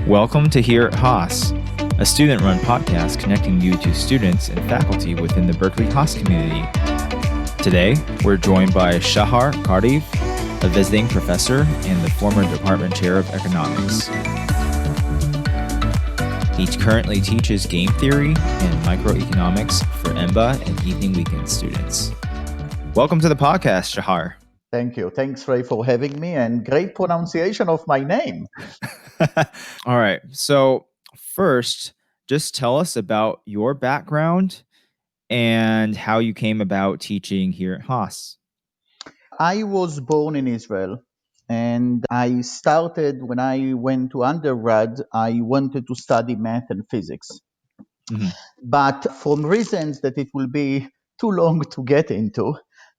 Welcome to Here Haas, a student-run podcast connecting you to students and faculty within the Berkeley Haas community. Today, we're joined by Shachar Kariv, a visiting professor and the former department chair of economics. He currently teaches game theory and microeconomics for EMBA and evening weekend students. Welcome to the podcast, Shachar. Thank you. Thanks, Ray, for having me, and great pronunciation of my name. All right. So first, just tell us about your background and how you came about teaching here at Haas. I was born in Israel, and I started when I went to undergrad, I wanted to study math and physics. Mm-hmm. But for reasons that it will be too long to get into,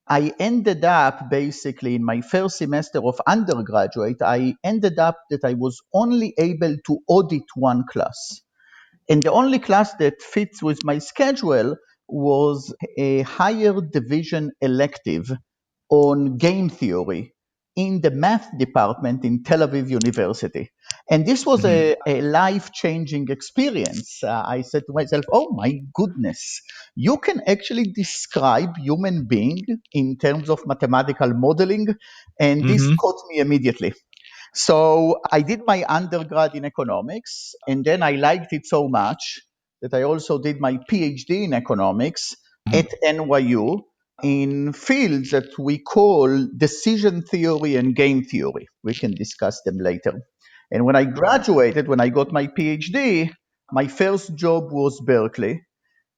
I ended up basically in my first semester of undergraduate, I ended up that I was only able to audit one class. And the only class that fits with my schedule was a higher division elective on game theory in the math department in Tel Aviv University. And this was a life-changing experience. I said to myself, oh my goodness, you can actually describe human being in terms of mathematical modeling. And this caught me immediately. So I did my undergrad in economics, and then I liked it so much that I also did my PhD in economics at NYU in fields that we call decision theory and game theory. We can discuss them later. And when I graduated, when I got my PhD, my first job was Berkeley,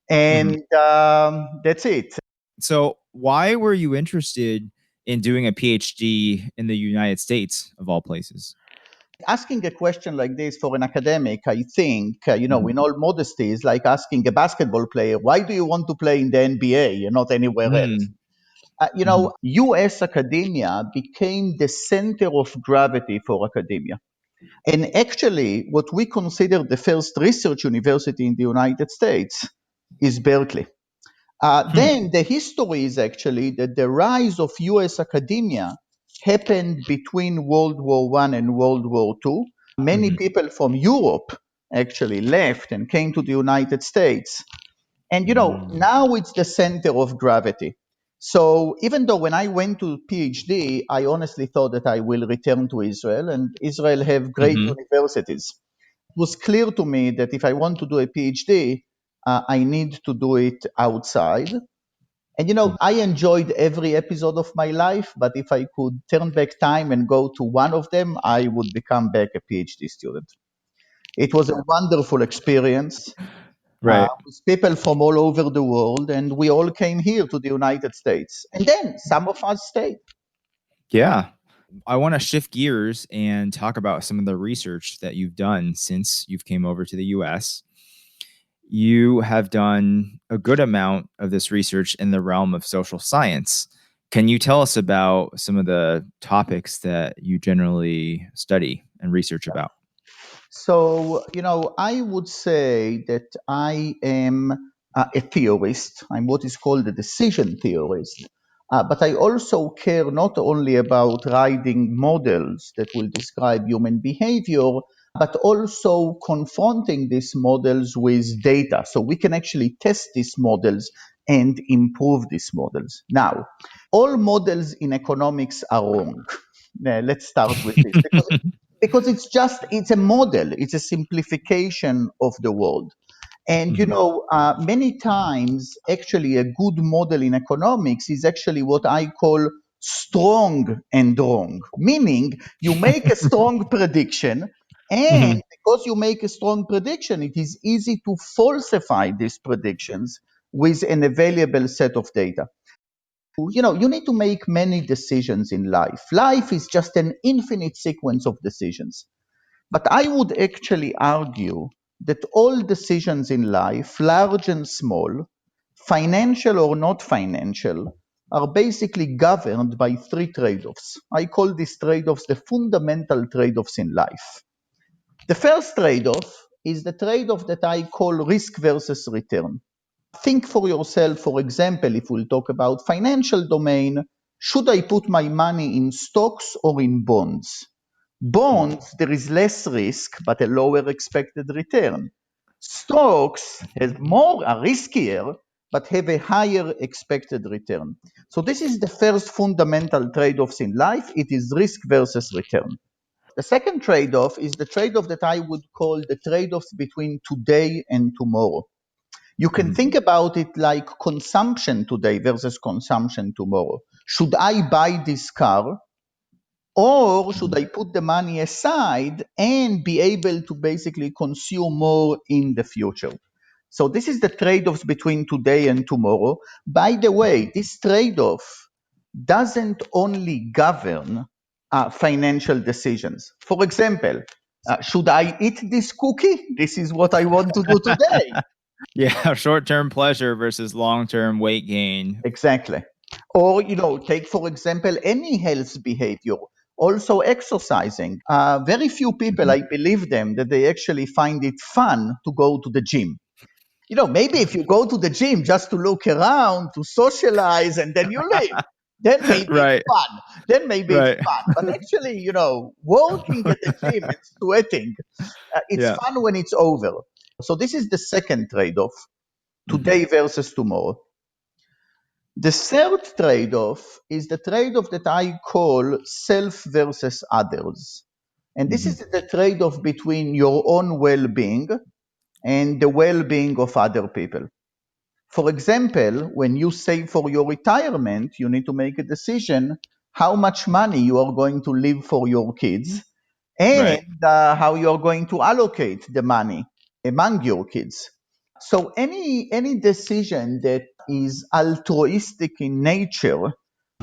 and that's it. So why were you interested in doing a PhD in the United States, of all places? Asking a question like this for an academic, I think, in all modesty, is like asking a basketball player, why do you want to play in the NBA and not anywhere else? US academia became the center of gravity for academia. And actually, what we consider the first research university in the United States is Berkeley. Then the history is actually that the rise of US academia happened between World War I and World War II. Many people from Europe actually left and came to the United States. And, now it's the center of gravity. So even though when I went to PhD, I honestly thought that I will return to Israel, and Israel have great universities. It was clear to me that if I want to do a PhD, I need to do it outside. And I enjoyed every episode of my life, but if I could turn back time and go to one of them, I would become back a PhD student. It was a wonderful experience. Right. With people from all over the world, and we all came here to the United States. And then some of us stayed. Yeah. I want to shift gears and talk about some of the research that you've done since you've came over to the US. You have done a good amount of this research in the realm of social science. Can you tell us about some of the topics that you generally study and research about? So, I would say that I am a theorist. I'm what is called a decision theorist. But I also care not only about writing models that will describe human behavior, but also confronting these models with data. So we can actually test these models and improve these models. Now, all models in economics are wrong. Let's start with this. Because it's a model, it's a simplification of the world. And many times actually a good model in economics is actually what I call strong and wrong, meaning you make a strong prediction, and because you make a strong prediction, it is easy to falsify these predictions with an available set of data. You need to make many decisions in life. Life is just an infinite sequence of decisions. But I would actually argue that all decisions in life, large and small, financial or not financial, are basically governed by three trade-offs. I call these trade-offs the fundamental trade-offs in life. The first trade-off is the trade-off that I call risk versus return. Think for yourself, for example, if we'll talk about financial domain, should I put my money in stocks or in bonds? Bonds, there is less risk, but a lower expected return. Stocks are riskier, but have a higher expected return. So this is the first fundamental trade-offs in life. It is risk versus return. The second trade-off is the trade-off that I would call the trade-offs between today and tomorrow. You can think about it like consumption today versus consumption tomorrow. Should I buy this car? Or should I put the money aside and be able to basically consume more in the future? So this is the trade-offs between today and tomorrow. By the way, this trade-off doesn't only govern financial decisions. For example, should I eat this cookie? This is what I want to do today. Yeah, short-term pleasure versus long-term weight gain. Exactly. Or, take, for example, any health behavior, also exercising. Very few people, I believe them, that they actually find it fun to go to the gym. Maybe if you go to the gym just to look around, to socialize, and then you leave, then maybe Right. it's fun. Then maybe it's Right. fun. But actually, working at the gym and sweating, it's Yeah. fun when it's over. So this is the second trade-off, today versus tomorrow. The third trade-off is the trade-off that I call self versus others. And this is the trade-off between your own well-being and the well-being of other people. For example, when you save for your retirement, you need to make a decision how much money you are going to leave for your kids and Right. how you are going to allocate the money among your kids. So any decision that is altruistic in nature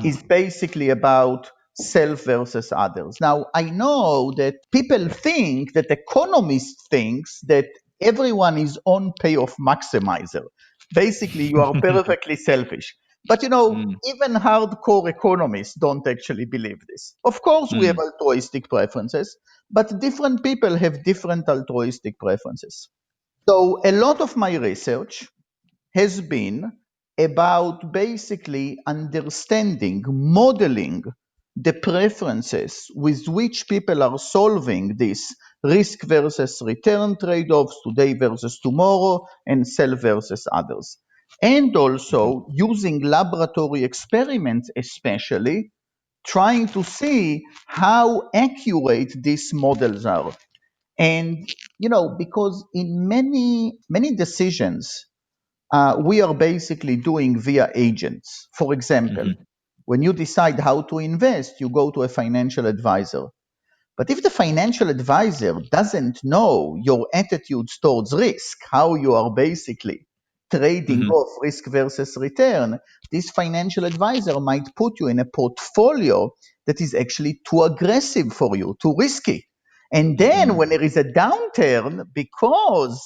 is basically about self versus others. Now, I know that people think that economists thinks that everyone is on payoff maximizer. Basically, you are perfectly selfish. But even hardcore economists don't actually believe this. Of course, we have altruistic preferences, but different people have different altruistic preferences. So a lot of my research has been about basically understanding, modeling the preferences with which people are solving this risk versus return trade-offs, today versus tomorrow, and self versus others. And also using laboratory experiments, especially trying to see how accurate these models are. And, because in many decisions, we are basically doing via agents. For example, when you decide how to invest, you go to a financial advisor. But if the financial advisor doesn't know your attitudes towards risk, how you are basically trading off risk versus return, this financial advisor might put you in a portfolio that is actually too aggressive for you, too risky. And then when there is a downturn, because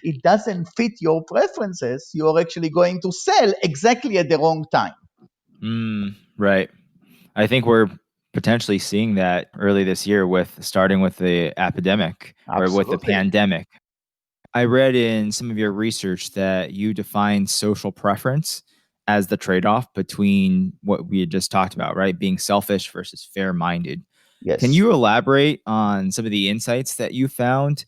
it doesn't fit your preferences, you're actually going to sell exactly at the wrong time. Right. I think we're potentially seeing that early this year starting with the epidemic or with the Absolutely. pandemic. I read in some of your research that you define social preference as the trade-off between what we had just talked about, right? Being selfish versus fair-minded. Yes. Can you elaborate on some of the insights that you found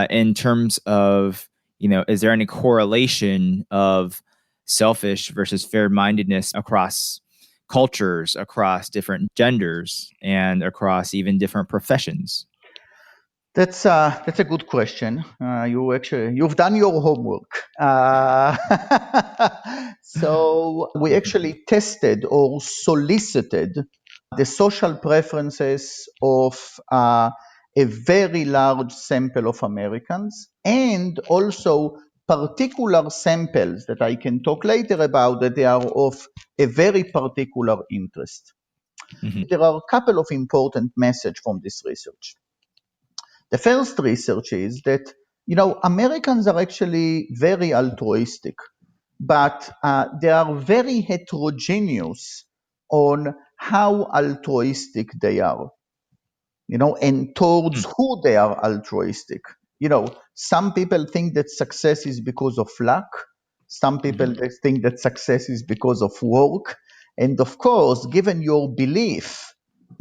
in terms of, is there any correlation of selfish versus fair-mindedness across cultures, across different genders, and across even different professions? That's a good question. You've done your homework. So we actually tested or solicited the social preferences of a very large sample of Americans and also particular samples that I can talk later about that they are of a very particular interest. There are a couple of important messages from this research. The first research is that, Americans are actually very altruistic, but they are very heterogeneous on how altruistic they are, and towards who they are altruistic. Some people think that success is because of luck. Some people think that success is because of work. And of course, given your belief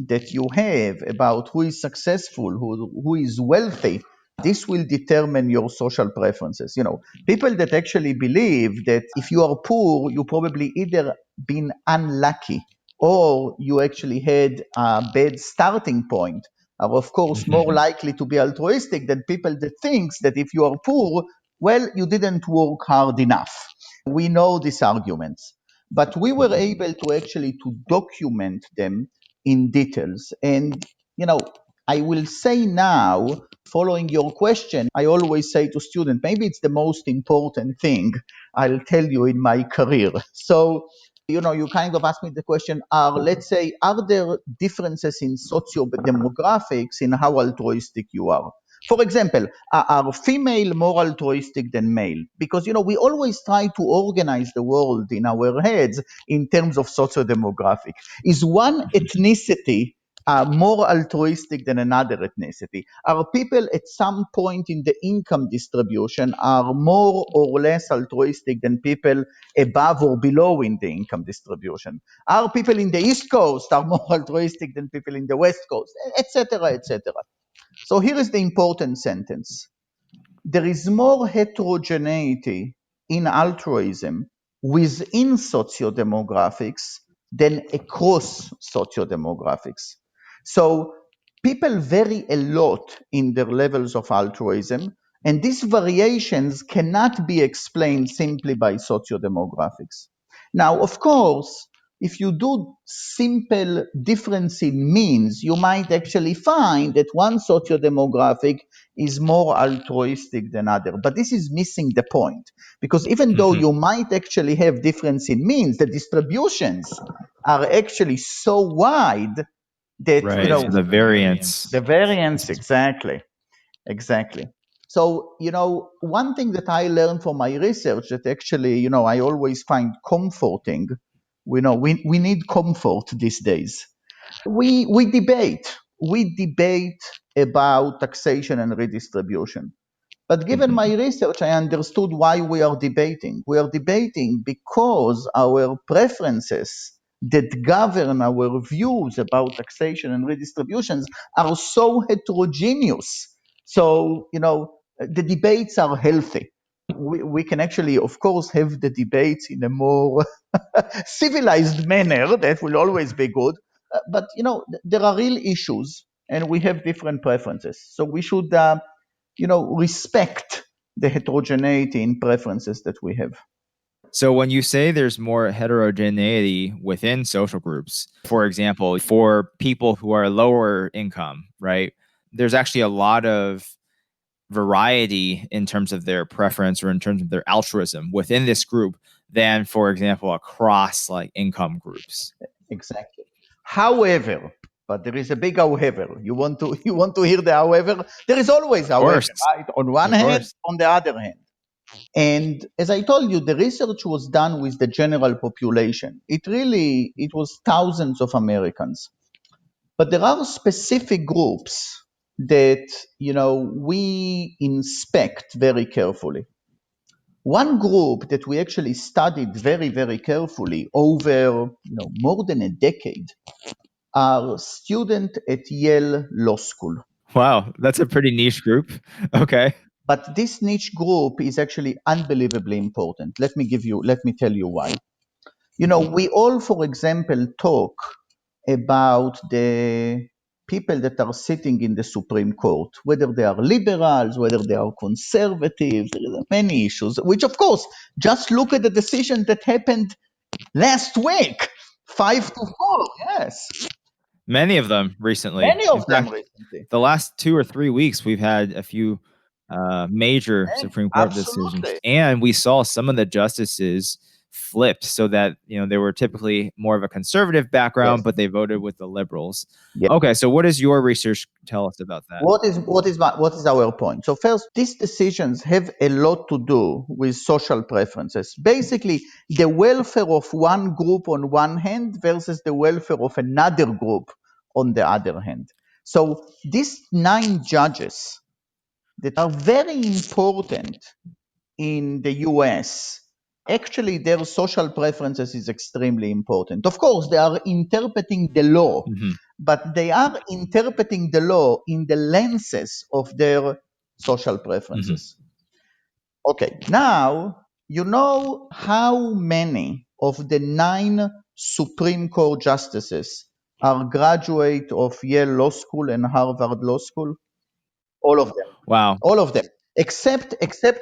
that you have about who is successful, who is wealthy, this will determine your social preferences. People that actually believe that if you are poor, you probably either been unlucky or you actually had a bad starting point are of course more likely to be altruistic than people that thinks that if you are poor, well, you didn't work hard enough. We know these arguments, but we were able to actually to document them in details. And I will say now, following your question, I always say to students, maybe it's the most important thing I'll tell you in my career. So, you kind of asked me the question, are there differences in socio-demographics in how altruistic you are? For example, are female more altruistic than male? Because, we always try to organize the world in our heads in terms of socio-demographic. Is one ethnicity more altruistic than another ethnicity? Are people at some point in the income distribution are more or less altruistic than people above or below in the income distribution? Are people in the East Coast are more altruistic than people in the West Coast, etc., etc.? So here is the important sentence. There is more heterogeneity in altruism within socio-demographics than across socio-demographics. So people vary a lot in their levels of altruism, and these variations cannot be explained simply by socio-demographics. Now, of course, if you do simple difference in means, you might actually find that one socio-demographic is more altruistic than other. But this is missing the point, because even though you might actually have difference in means, the distributions are actually so wide that Right. So the variance. the variance exactly. So one thing that I learned from my research that actually I always find comforting. We need comfort these days. We debate about taxation and redistribution. But given my research, I understood why we are debating. We are debating because our preferences that govern our views about taxation and redistributions are so heterogeneous. So, the debates are healthy. We can actually, of course, have the debates in a more civilized manner. That will always be good. But, there are real issues and we have different preferences. So we should respect the heterogeneity in preferences that we have. So when you say there's more heterogeneity within social groups, for example, for people who are lower income, right? There's actually a lot of variety in terms of their preference or in terms of their altruism within this group than, for example, across like income groups. Exactly. However, but there is a big however. You want to hear the however? There is always Of however, course. right? On one Of hand, course. on the other hand. And as I told you, the research was done with the general population. It was thousands of Americans. But there are specific groups that, we inspect very carefully. One group that we actually studied very, very carefully over, more than a decade are students at Yale Law School. Wow, that's a pretty niche group. Okay. But this niche group is actually unbelievably important. Let me tell you why. We all, for example, talk about the people that are sitting in the Supreme Court, whether they are liberals, whether they are conservatives, there are many issues, which of course, just look at the decision that happened last week, 5-4, yes. Many of them recently. Many In of them fact, recently. the last 2 or 3 weeks, we've had a few major Supreme Court decisions, Absolutely. and we saw some of the justices flipped so that they were typically more of a conservative background, Yes. but they voted with the liberals. Yes. Okay, so what does your research tell us about that? What is our point? So first, these decisions have a lot to do with social preferences. Basically, the welfare of one group on one hand versus the welfare of another group on the other hand. So these 9 judges that are very important in the US, actually their social preferences is extremely important. Of course, they are interpreting the law, but they are interpreting the law in the lenses of their social preferences. Okay, now you know how many of the 9 Supreme Court justices are graduate of Yale Law School and Harvard Law School? All of them. Wow. All of them. Except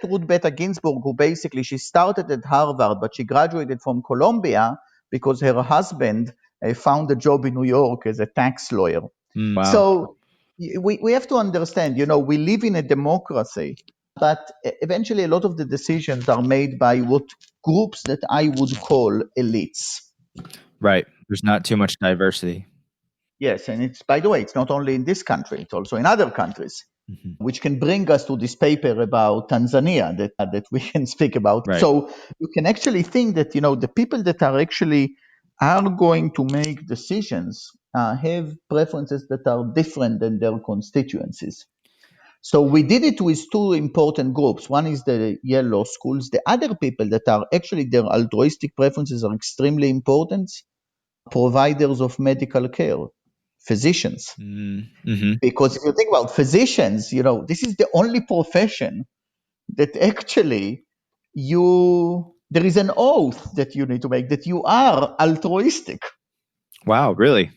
Ruth Bader Ginsburg, who basically she started at Harvard, but she graduated from Columbia because her husband found a job in New York as a tax lawyer. Wow. So we have to understand, we live in a democracy, but eventually a lot of the decisions are made by what groups that I would call elites. Right. There's not too much diversity. Yes, and it's, by the way, it's not only in this country, it's also in other countries, which can bring us to this paper about Tanzania that we can speak about. Right. So you can actually think that, the people that are going to make decisions have preferences that are different than their constituencies. So we did it with 2 important groups. One is the Yale Law Schools. The other people that are actually their altruistic preferences are extremely important, providers of medical care, physicians. Because if you think about physicians, this is the only profession that actually there is an oath that you need to make that you are altruistic. Wow, really?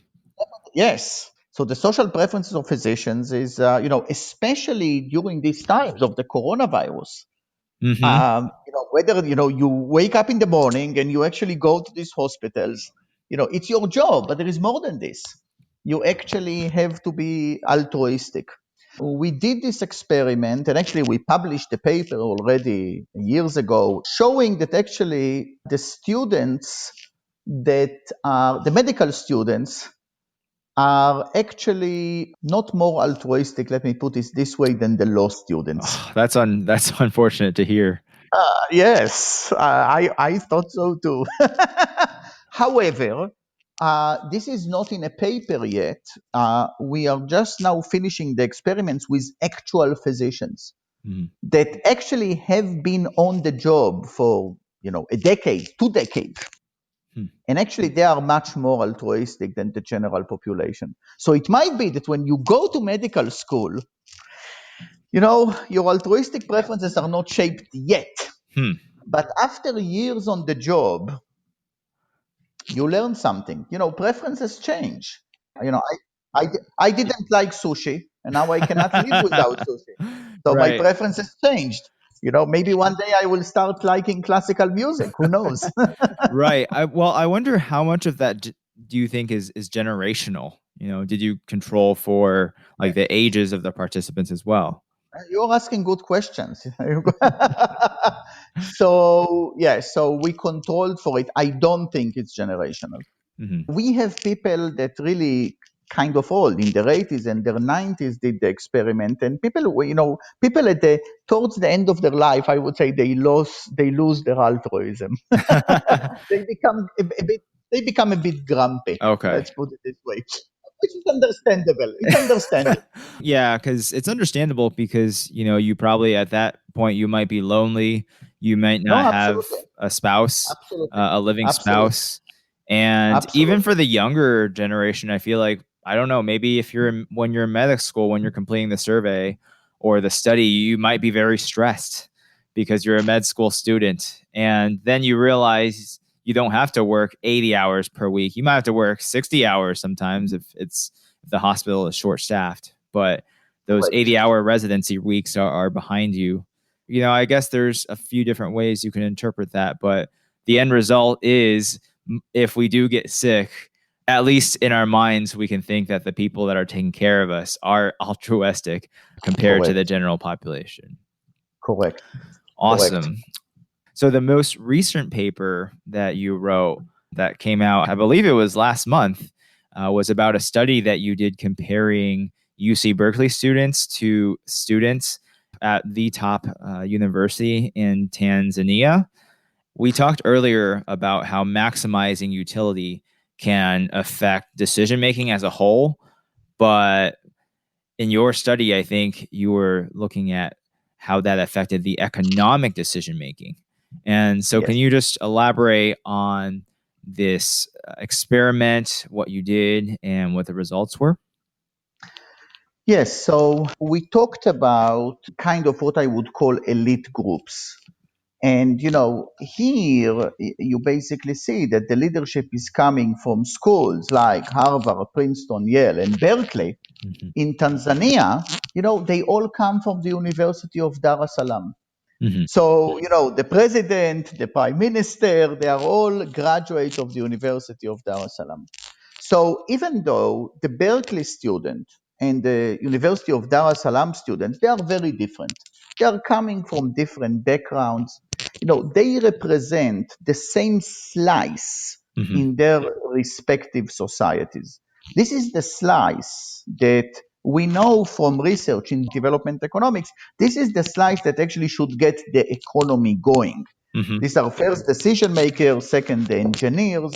Yes. So the social preferences of physicians is, especially during these times of the coronavirus, whether, you wake up in the morning and you actually go to these hospitals, it's your job, but there is more than this. You actually have to be altruistic. We did this experiment, and actually we published a paper already years ago showing that actually the students that are the medical students are actually not more altruistic, let me put it this way, than the law students. Oh, that's unfortunate to hear. Yes, I thought so too. However, this is not in a paper yet. We are just now finishing the experiments with actual physicians that actually have been on the job for a decade, 2 decades. And actually, they are much more altruistic than the general population. So it might be that when you go to medical school, your altruistic preferences are not shaped yet. But after years on the job, you learn something. Preferences change. I didn't like sushi, and now I cannot live without sushi. So my Right. preferences changed. Maybe one day I will start liking classical music. Who knows? Right. I wonder how much of that do you think is generational? Did you control for like the ages of the participants as well? You're asking good questions. So we controlled for it. I don't think it's generational. We have people that really kind of old in their 80s and their 90s did the experiment, and people towards the end of their life, I would say they lose their altruism. They become a bit grumpy. Okay. Let's put it this way. Which is understandable. It's understandable. Yeah, because it's understandable because, you probably at that point you might be lonely. You might not have a spouse, a living spouse. And even for the younger generation, I feel like, I don't know, maybe when you're in medical school, when you're completing the survey or the study, you might be very stressed because you're a med school student. And then you realize you don't have to work 80 hours per week. You might have to work 60 hours sometimes if the hospital is short staffed, but those 80-hour residency weeks are behind you. I guess there's a few different ways you can interpret that, but the end result is if we do get sick, at least in our minds, we can think that the people that are taking care of us are altruistic compared to the general population. Correct. Awesome. Correct. So the most recent paper that you wrote that came out, I believe it was last month, was about a study that you did comparing UC Berkeley students to students at the top university in Tanzania. We talked earlier about how maximizing utility can affect decision-making as a whole, but in your study, I think you were looking at how that affected the economic decision-making. And so can you just elaborate on this experiment, what you did, and what the results were? Yes, so we talked about kind of what I would call elite groups. And, here you basically see that the leadership is coming from schools like Harvard, Princeton, Yale, and Berkeley. Mhm. In Tanzania, they all come from the University of Dar es Salaam. Mhm. So, the president, the prime minister, they are all graduates of the University of Dar es Salaam. So even though the Berkeley student and the University of Dar es Salaam students, they are very different. They are coming from different backgrounds. They represent the same slice Mhm. in their respective societies. This is the slice that we know from research in development economics. This is the slice that actually should get the economy going. Mhm. These are first decision makers, second the engineers.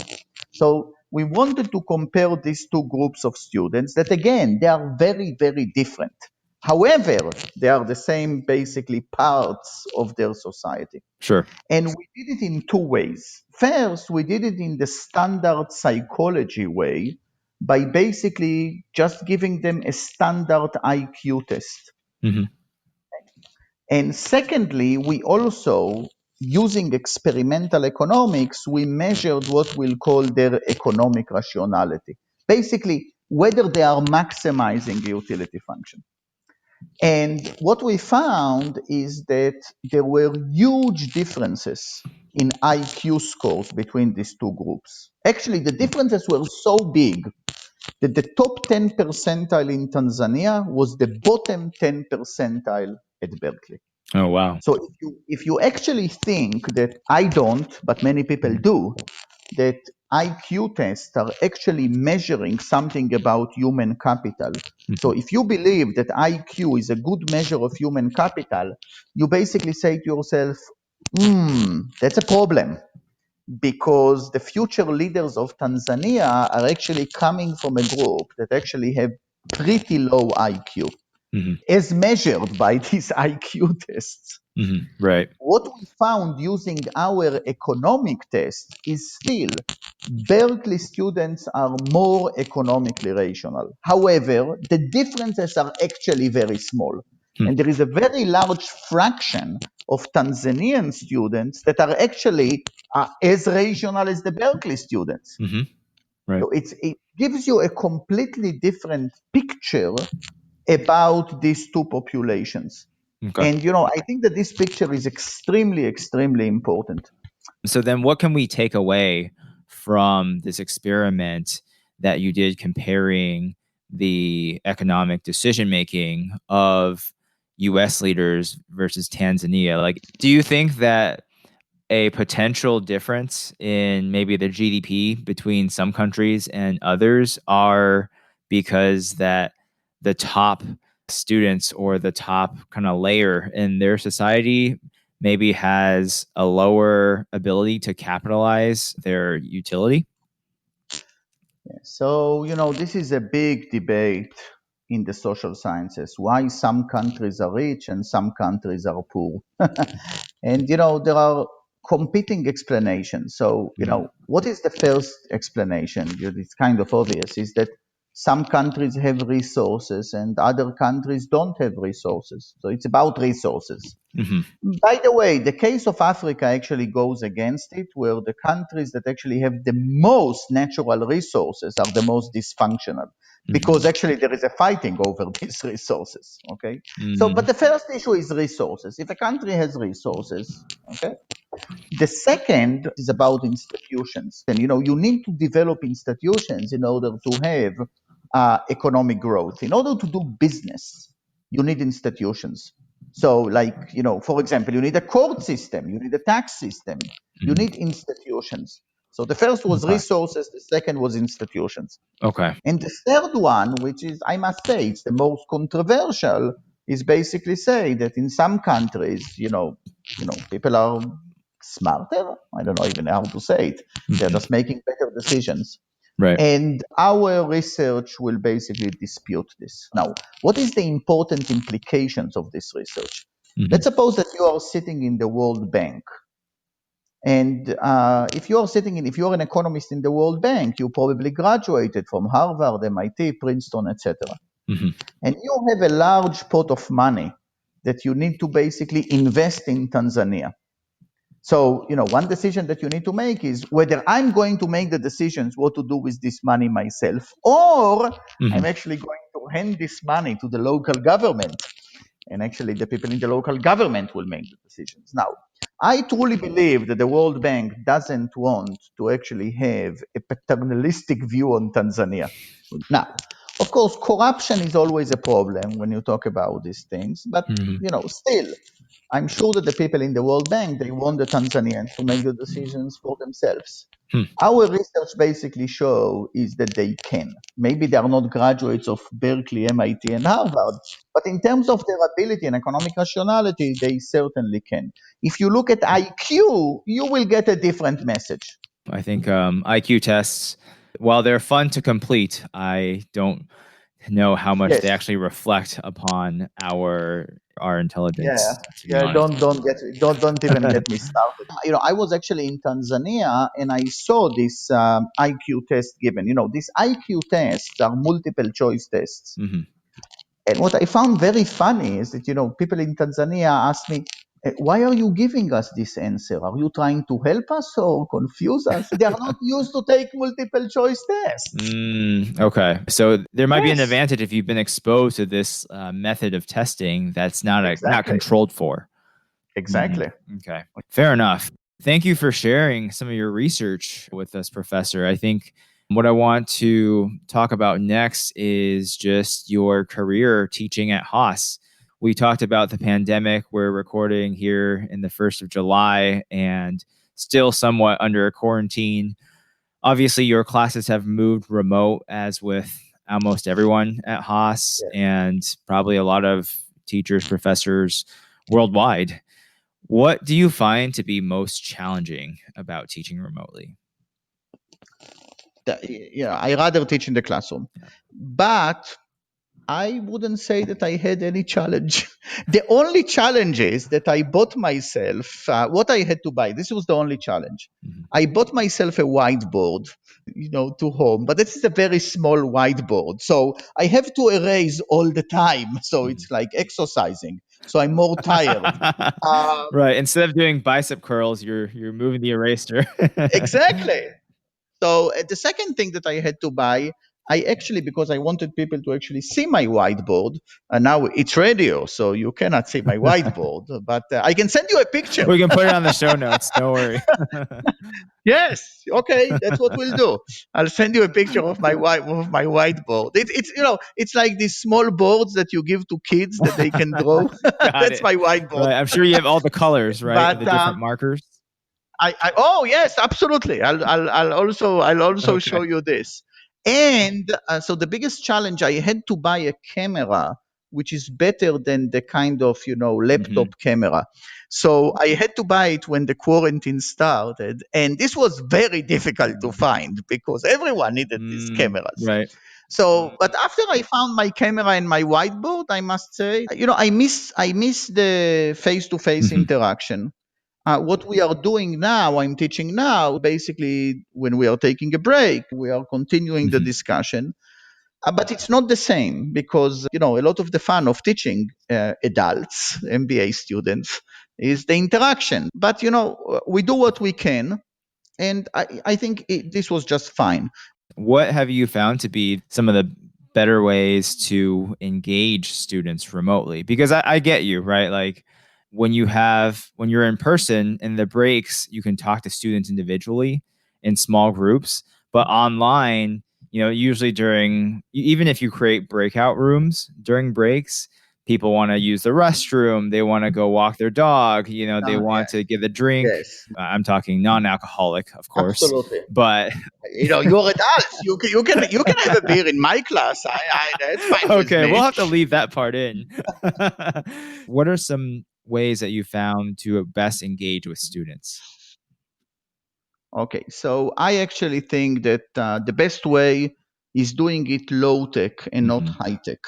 So we wanted to compare these two groups of students that again, they are very, very different. However, they are the same basically parts of their society. Sure. And we did it in two ways. First, we did it in the standard psychology way by basically just giving them a standard IQ test. Mhm. And secondly, we also, using experimental economics, we measured what we'll call their economic rationality. Basically, whether they are maximizing the utility function. And what we found is that there were huge differences in IQ scores between these two groups. Actually, the differences were so big that the top 10 percentile in Tanzania was the bottom 10 percentile at Berkeley. Oh, wow. So if you actually think that I don't, but many people do, that IQ tests are actually measuring something about human capital. So if you believe that IQ is a good measure of human capital, you basically say to yourself, that's a problem because the future leaders of Tanzania are actually coming from a group that actually have pretty low IQ Mhm. as measured by these IQ tests. Mhm. Right. What we found using our economic test is still Berkeley students are more economically rational. However, the differences are actually very small. Hmm. And there is a very large fraction of Tanzanian students that are actually as rational as the Berkeley students. Mhm. Right. So it gives you a completely different picture about these two populations. Okay. And, I think that this picture is extremely, extremely important. So then what can we take away from this experiment that you did comparing the economic decision making of US leaders versus Tanzania? Like, do you think that a potential difference in maybe the GDP between some countries and others are because that the top students or the top kind of layer in their society maybe has a lower ability to capitalize their utility? So, this is a big debate in the social sciences why some countries are rich and some countries are poor. And, there are competing explanations. So, what is the first explanation? It's kind of obvious is that some countries have resources and other countries don't have resources. So, it's about resources. Mhm. By the way, the case of Africa actually goes against it, where the countries that actually have the most natural resources are the most dysfunctional, because actually there is a fighting over these resources. Okay, so but Mhm. the first issue is resources. If a country has resources, okay, the second is about institutions. And you need to develop institutions in order to have economic growth. In order to do business, you need institutions. So, like, for example, you need a court system, you need a tax system, you Mhm. need institutions. So the first was Okay. resources, the second was institutions. Okay. And the third one, which is, I must say, it's the most controversial, is basically say that in some countries, people are smarter. I don't know even how to say it. They're Mhm. just making better decisions. Right. And our research will basically dispute this. Now, what is the important implications of this research? Mhm. Let's suppose that you are sitting in the World Bank And if you're an economist in the World Bank, you probably graduated from Harvard, MIT, Princeton, etc. Mm-hmm. And you have a large pot of money that you need to basically invest in Tanzania. So, one decision that you need to make is whether I'm going to make the decisions what to do with this money myself, or I'm actually going to hand this money to the local government. And actually, the people in the local government will make the decisions. Now, I truly believe that the World Bank doesn't want to actually have a paternalistic view on Tanzania. Now, of course, corruption is always a problem when you talk about these things, but still, I'm sure that the people in the World Bank, they want the Tanzanians to make the decisions for themselves. Our research basically show is that they can. Maybe they are not graduates of Berkeley, MIT, and Harvard, but in terms of their ability and economic rationality, they certainly can. If you look at IQ, you will get a different message. I think IQ tests, while they're fun to complete, I don't know how much they actually reflect upon our intelligence. Don't even get me started. I was actually in Tanzania and I saw this IQ test given. These IQ tests are multiple choice tests. And what I found very funny is that people in Tanzania ask me, why are you giving us this answer? Are you trying to help us or confuse us? They are not used to take multiple choice tests. Okay. So there might be an advantage if you've been exposed to this method of testing that's not controlled for. Exactly. Okay. Fair enough. Thank you for sharing some of your research with us, Professor. I think what I want to talk about next is just your career teaching at Haas. We talked about the pandemic. We're recording here in the 1st of July and still somewhat under a quarantine. Obviously, your classes have moved remote, as with almost everyone at Haas, and probably a lot of teachers, professors worldwide. What do you find to be most challenging about teaching remotely? I rather teach in the classroom, but I wouldn't say that I had any challenge. The only challenge is that I bought myself what I had to buy. This was the only challenge. I bought myself a whiteboard, to home, but this is a very small whiteboard. So I have to erase all the time. So it's like exercising. So I'm more tired. Right. Instead of doing bicep curls, you're moving the eraser. Exactly. So the second thing that I had to buy, because I wanted people to actually see my whiteboard, and now it's radio, so you cannot see my whiteboard, but I can send you a picture. We can put it on the show notes. Don't worry. Yes, okay, that's what we'll do. I'll send you a picture of my whiteboard. It's like these small boards that you give to kids that they can draw. That's my whiteboard. Right. I'm sure you have all the colors, right? But, the different markers. Oh yes, absolutely. I'll also show you this. And so the biggest challenge, I had to buy a camera which is better than the kind of laptop camera. So I had to buy it when the quarantine started, and this was very difficult to find because everyone needed these cameras. Right. So, but after I found my camera and my whiteboard, I must say, I miss the face-to-face interaction. What we are doing now, I'm teaching now, basically when we are taking a break, we are continuing the discussion. But it's not the same because, a lot of the fun of teaching adults, MBA students, is the interaction. But, we do what we can. And I think this was just fine. What have you found to be some of the better ways to engage students remotely? Because I get you, right? Like when you're in person in the breaks, you can talk to students individually in small groups, but online, usually even if you create breakout rooms during breaks, people want to use the restroom. They want to go walk their dog. They want to get a drink. Yes. I'm talking non-alcoholic, of course. Absolutely. But you're adults. You can have a beer in my class. That's fine. Okay, we'll have to leave that part in. What are some ways that you found to best engage with students? Okay, so I actually think that the best way is doing it low tech and not high tech.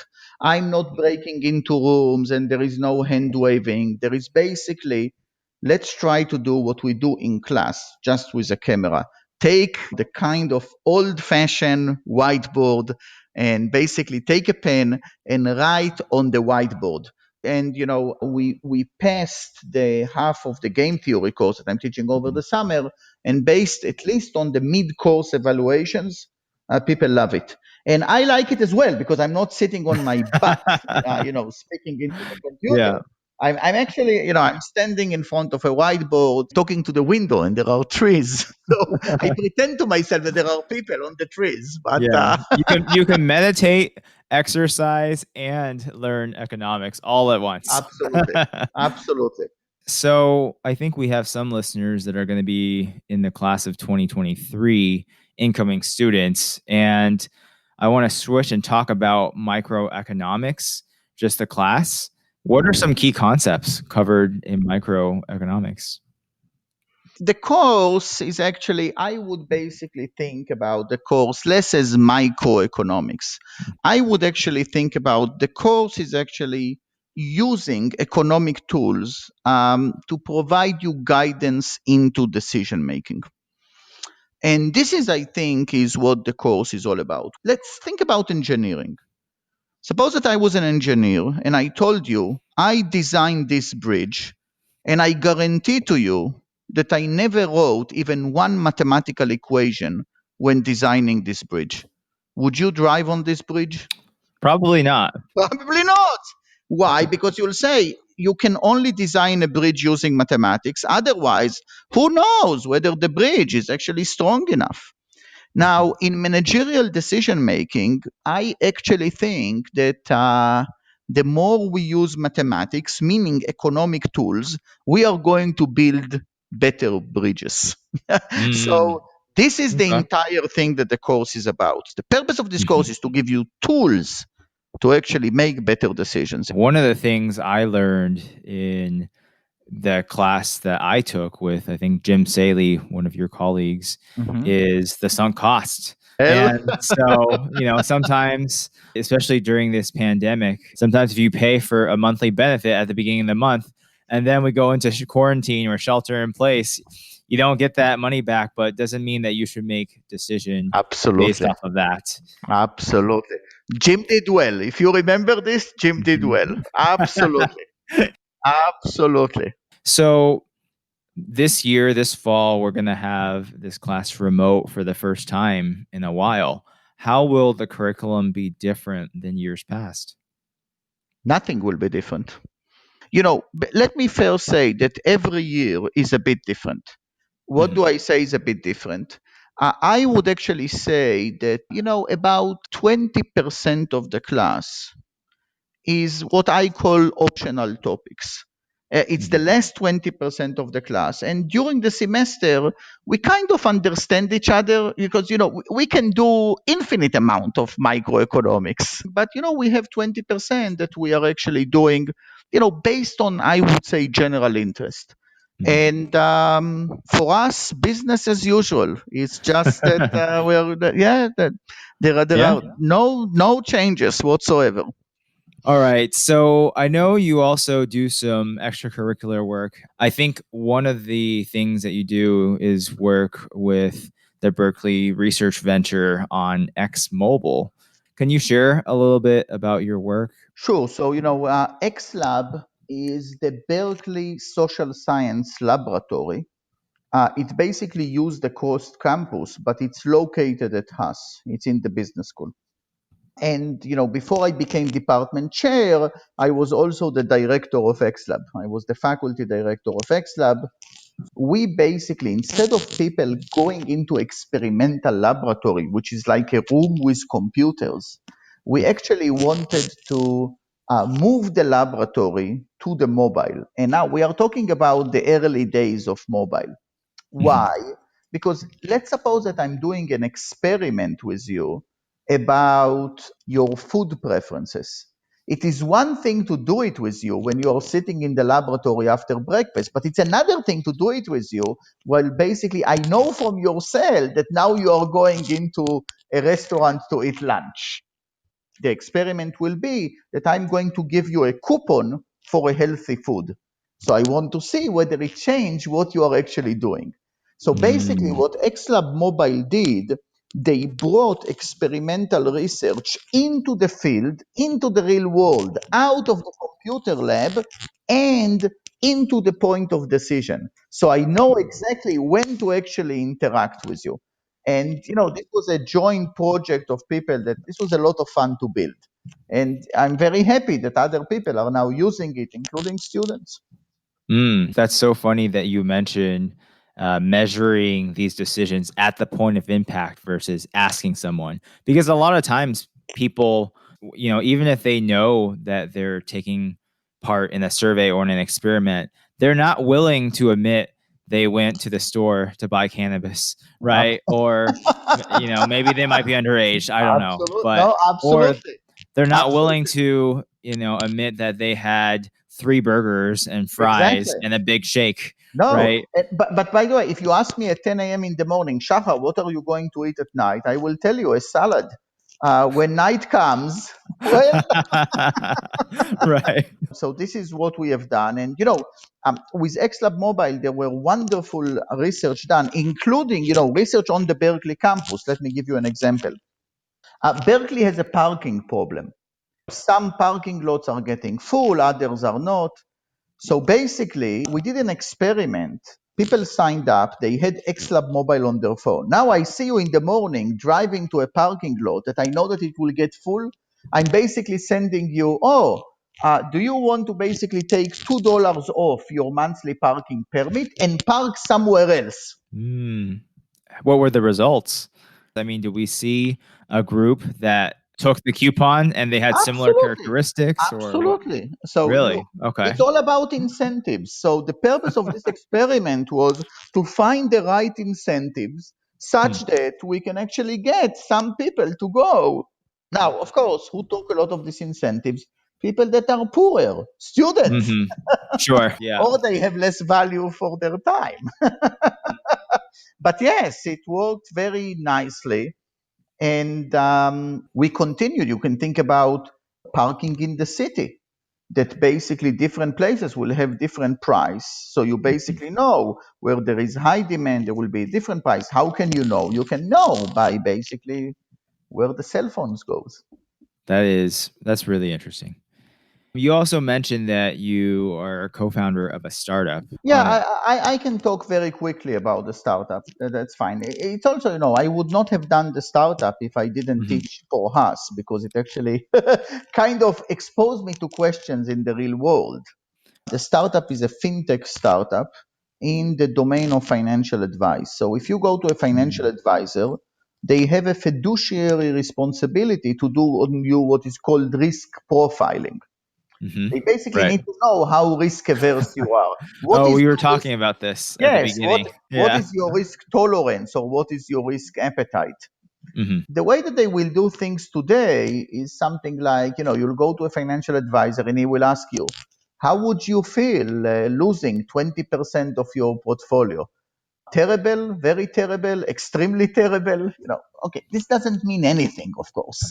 I'm not breaking into rooms and there is no hand waving. There is basically let's try to do what we do in class, just with a camera. Take the kind of old-fashioned whiteboard and basically take a pen and write on the whiteboard. And we passed the half of the game theory course that I'm teaching over the summer, and based at least on the mid-course evaluations, people love it. And I like it as well because I'm not sitting on my butt, speaking into the Yeah. computer. I'm actually, I'm standing in front of a whiteboard talking to the window and there are trees. So I pretend to myself that there are people on the trees, but Yeah. You can meditate, exercise, and learn economics all at once. absolutely. Absolutely. So I think we have some listeners that are going to be in the class of 2023 incoming students. And I want to switch and talk about microeconomics, just the class. What are some key concepts covered in microeconomics? The course is actually, I would basically think about the course less as microeconomics. I would actually think about the course is actually using economic tools to provide you guidance into decision making. And this is, I think, is what the course is all about. Let's think about engineering. Suppose that I was an engineer and I told you I designed this bridge and I guarantee to you that I never wrote even one mathematical equation when designing this bridge. Would you drive on this bridge? Probably not. Probably not. Why? Because you'll say you can only design a bridge using mathematics. Otherwise, who knows whether the bridge is actually strong enough? Now, in managerial decision making, I actually think that the more we use mathematics, meaning economic tools, we are going to build better bridges. Mm, So, this is the okay. entire thing that the course is about. The purpose of this course is to give you tools to actually make better decisions. One of the things I learned in the class that I took with, I think, Jim Saley, one of your colleagues, Mhm. is the sunk cost. Well, And so, sometimes, especially during this pandemic, sometimes if you pay for a monthly benefit at the beginning of the month, and then we go into quarantine or shelter in place, you don't get that money back, but it doesn't mean that you should make decision based absolutely. off of that. Absolutely. Jim did well. If you remember this, Jim did well. Absolutely. Absolutely. So this year, this fall, we're going to have this class remote for the first time in a while. How will the curriculum be different than years past? Nothing will be different. Let me first say that every year is a bit different. What Mhm. do I say is a bit different? I would actually say that, about 20% of the class is what I call optional topics. It's the Mhm. last 20% of the class. And during the semester, we kind of understand each other because, we can do infinite amount of microeconomics. But, we have 20% that we are actually doing, based on, I would say, general interest. Mhm. And for us, business as usual. It's just that that there Yeah. are no changes whatsoever. All right. So I know you also do some extracurricular work. I think one of the things that you do is work with the Berkeley research venture on X Mobile. Can you share a little bit about your work? Sure. So, Xlab is the Berkeley Social Science Laboratory. It basically used the Coast campus, but it's located at Haas. It's in the business school. And, before I became department chair, I was also the director of Xlab. I was the faculty director of Xlab. We basically, instead of people going into experimental laboratory, which is like a room with computers, we actually wanted to move the laboratory to the mobile. And now we are talking about the early days of mobile. Mhm. Why? Because let's suppose that I'm doing an experiment with you about your food preferences. It is one thing to do it with you when you are sitting in the laboratory after breakfast, but it's another thing to do it with you. Well, basically, I know from your cell that now you are going into a restaurant to eat lunch. The experiment will be that I'm going to give you a coupon for a healthy food. So I want to see whether it changed what you are actually doing. So basically, what Xlab Mobile did, they brought experimental research into the field, into the real world, out of the computer lab, and into the point of decision. So I know exactly when to actually interact with you. And this was a joint project of people that this was a lot of fun to build. And I'm very happy that other people are now using it, including students. That's so funny that you mentioned measuring these decisions at the point of impact versus asking someone, because a lot of times people, even if they know that they're taking part in a survey or in an experiment, they're not willing to admit they went to the store to buy cannabis, right? Or maybe they might be underage, I don't know, Absolutely. but No, or absolutely. they're not willing Absolutely. to, admit that they had 3 burgers and fries Exactly. and a big shake, No, right? but by the way, if you ask me at 10 a.m. in the morning, Shachar, what are you going to eat at night? I will tell you a salad. When night comes, well, Right. so this is what we have done. And, with Xlab Mobile, there were wonderful research done, including, research on the Berkeley campus. Let me give you an example. Berkeley has a parking problem. Some parking lots are getting full, others are not. So basically, we did an experiment. People signed up, they had Xlab Mobile on their phone. Now I see you in the morning driving to a parking lot that I know that it will get full. I'm basically sending you, do you want to basically take $2 off your monthly parking permit and park somewhere else? What were the results? I mean, did we see a group that took the coupon and they had similar Absolutely. characteristics, or what? Absolutely. So Really? Okay. it's all about incentives. So the purpose of this experiment was to find the right incentives Hmm. such that we can actually get some people to go. Now, of course, who took a lot of these incentives? People that are poorer, students, Sure. Yeah. or they have less value for their time. But yes, it worked very nicely. And we continued. You can think about parking in the city, that basically different places will have different price. So you basically know where there is high demand, there will be a different price. How can you know? You can know by basically where the cell phones goes. That's really interesting. You also mentioned that you are a co-founder of a startup. Yeah, I can talk very quickly about the startup. That's fine. It's also, I would not have done the startup if I didn't Mhm. teach Here Haas, because it actually kind of exposed me to questions in the real world. The startup is a fintech startup in the domain of financial advice. So if you go to a financial advisor, they have a fiduciary responsibility to do on you what is called risk profiling. They basically Right. need to know how risk averse you are. What Oh, is we were your risk? talking about this at the Yes, what beginning. what Yeah. is your risk tolerance, or what is your risk appetite? Mhm. The way that they will do things today is something like, you'll go to a financial advisor and he will ask you, how would you feel losing 20% of your portfolio? Terrible, very terrible, extremely terrible. Okay, this doesn't mean anything, of course,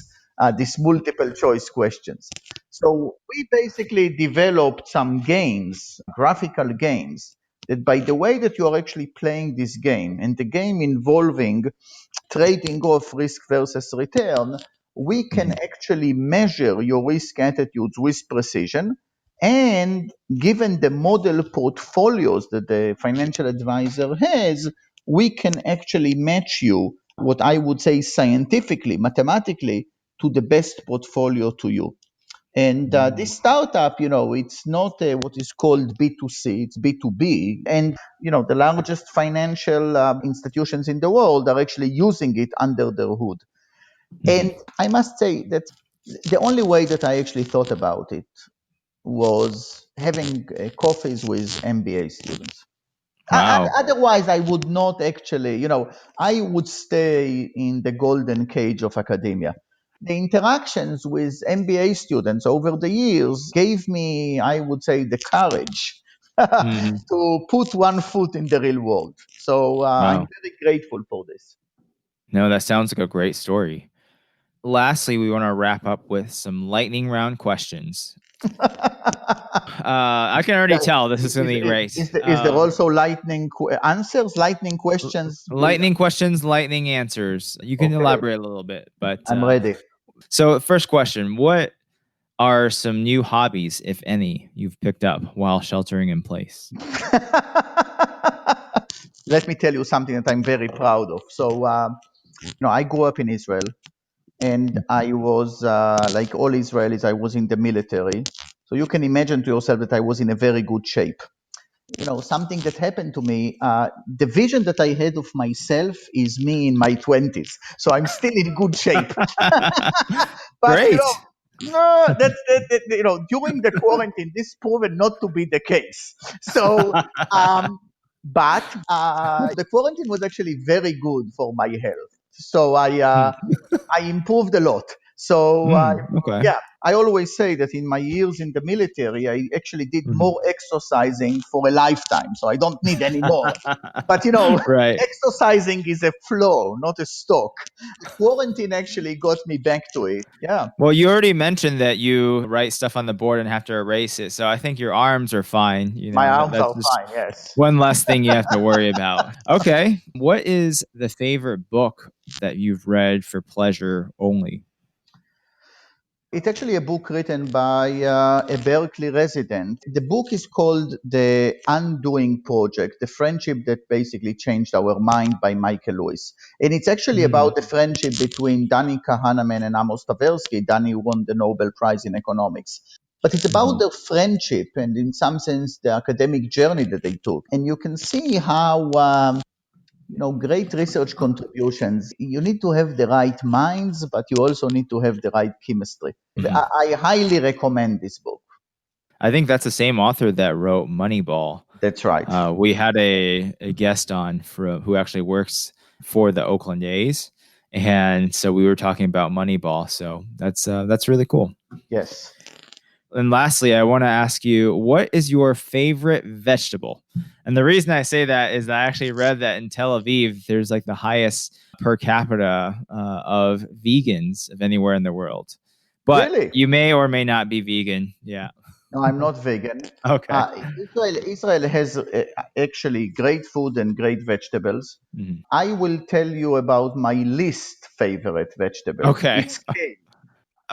these multiple choice questions. So we basically developed some games, graphical games, that by the way that you're actually playing this game, and the game involving trading off risk versus return, we can actually measure your risk attitudes with precision. And given the model portfolios that the financial advisor has, we can actually match you, what I would say scientifically, mathematically, to the best portfolio to you. And this startup, it's not what is called B2C, it's B2B. And, the largest financial institutions in the world are actually using it under their hood. And I must say that the only way that I actually thought about it was having coffees with MBA students. Wow. Otherwise, I would not actually, I would stay in the golden cage of academia. The interactions with MBA students over the years gave me, I would say, the courage Mhm. to put one foot in the real world. So I'm Wow. very grateful for this. No, that sounds like a great story. lastly, we want to wrap up with some lightning round questions. I can already tell this is going to be great. Is there also lightning answers, lightning questions? Lightning questions, lightning answers. You can elaborate a little bit, but I'm ready. So, first question: what are some new hobbies, if any, you've picked up while sheltering in place? Let me tell you something that I'm very proud of. So, I grew up in Israel, and I was, like all Israelis, I was in the military. So you can imagine to yourself that I was in a very good shape. Something that happened to me, the vision that I had of myself is me in my 20s. So I'm still in good shape. But, Great. No, during the quarantine, this proven not to be the case. So, but the quarantine was actually very good for my health. So I improved a lot. So Okay. yeah, I always say that in my years in the military, I actually did more exercising for a lifetime. So I don't need any more. But Right. exercising is a flow, not a stock. Quarantine actually got me back to it. Yeah. Well, you already mentioned that you write stuff on the board and have to erase it. So I think your arms are fine. My arms that's are just fine, yes. one less thing you have to worry about. Okay. What is the favorite book that you've read for pleasure only? It's actually a book written by a Berkeley resident. The book is called The Undoing Project, The Friendship That Basically Changed Our Mind by Michael Lewis. And it's actually about the friendship between Danny Kahneman and Amos Tversky. Danny won the Nobel Prize in Economics. But it's about their friendship and, in some sense, the academic journey that they took. And you can see how great research contributions. You need to have the right minds, but you also need to have the right chemistry. I highly recommend this book. I think that's the same author that wrote Moneyball. That's right. We had a guest on who actually works for the Oakland A's, and so we were talking about Moneyball. So that's really cool. Yes. And lastly, I want to ask you, what is your favorite vegetable? And the reason I say that is I actually read that in Tel Aviv, there's like the highest per capita of vegans of anywhere in the world. But really? You may or may not be vegan. Yeah. No, I'm not vegan. Okay. Israel has actually great food and great vegetables. I will tell you about my least favorite vegetable. Okay. It's kale.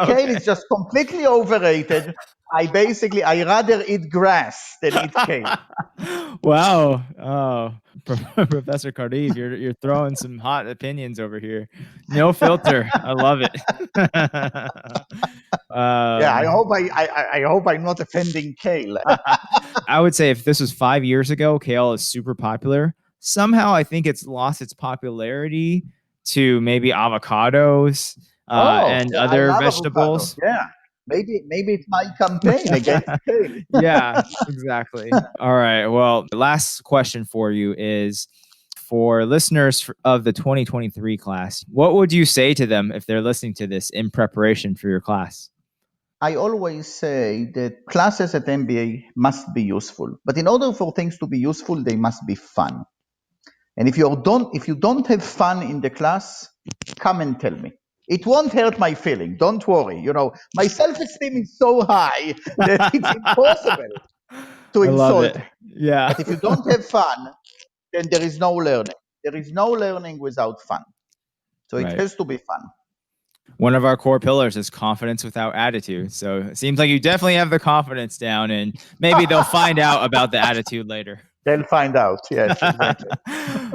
Kale is just completely overrated. I rather eat grass than eat kale. Wow. Oh, Professor Kariv, you're throwing some hot opinions over here. No filter. I love it. Yeah, I hope I'm not offending kale. I would say if this was 5 years ago, kale is super popular. Somehow I think it's lost its popularity to maybe avocados. And other vegetables. Avocado. Yeah. Maybe it's my campaign against kale. Yeah, exactly. All right. Well, the last question for you is for listeners of the 2023 class, what would you say to them if they're listening to this in preparation for your class? I always say that classes at MBA must be useful. But in order for things to be useful, they must be fun. And if you don't have fun in the class, come and tell me. It won't hurt my feeling. Don't worry. My self-esteem is so high that it's impossible to insult me. Yeah. But if you don't have fun, then there is no learning. There is no learning without fun. So it has to be fun. One of our core pillars is confidence without attitude. So it seems like you definitely have the confidence down, and maybe they'll find out about the attitude later. They'll find out. Yes, exactly.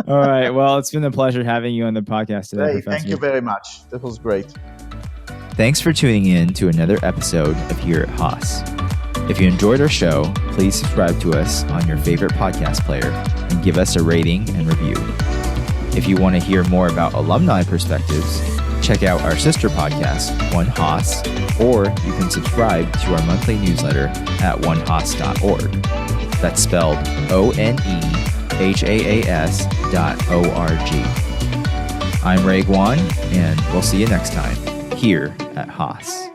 All right. Well, it's been a pleasure having you on the podcast today, Hey, Professor. thank you very much. That was great. Thanks for tuning in to another episode of Here at Haas. If you enjoyed our show, please subscribe to us on your favorite podcast player and give us a rating and review. If you want to hear more about alumni perspectives, check out our sister podcast, One Haas, or you can subscribe to our monthly newsletter at onehaas.org. That's spelled onehaas.org. I'm Ray Guan, and we'll see you next time here at Haas.